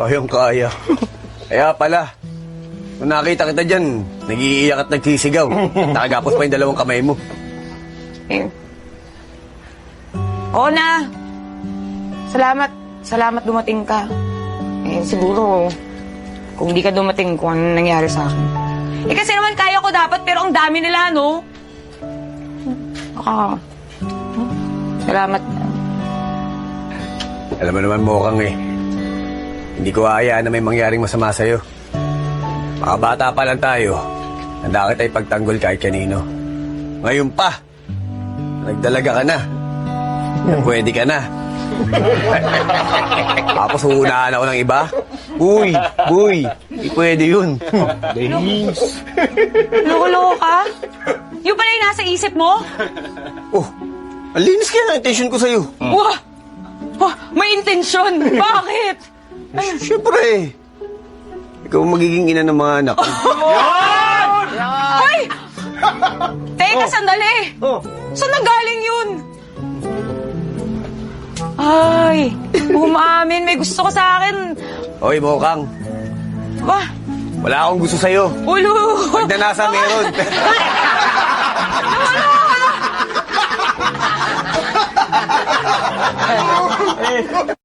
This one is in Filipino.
Kayang-kaya. Kaya pala, nung nakita kita dyan, nag-iiyak at nagsisigaw. Nakagapos pa yung dalawang kamay mo. Eh. Oo na. Salamat dumating ka. Eh, siguro, kung di ka dumating, kung ano nangyari sa akin. Eh, kasi naman kaya ko dapat, pero ang dami nila, no? Salamat. Alam mo naman, Mokang eh. Hindi ko hayaan na may mangyaring masama sa'yo. Mga bata pa lang tayo. Handa kita ipagtanggol kahit kanino. Ngayon pa, nagdalaga ka na. Pwede ka na. Tapos uunahan ako ng iba? Uy, hindi pwede yun. Loko-loko ka? Yung pala yung nasa isip mo? Oh, ang linis kaya ng attention ko sa'yo. Wah! Wah! May intensyon! Bakit? Siyempre. Ikaw ang magiging ina ng mga anak. Ay! Teka, sandali! Saan nagaling yun? Ay! Umamin, may gusto ko sa akin. Hoy, Mokang. Wah! Wala akong gusto sa'yo. Ulo! Pag nanasa meron. Ano?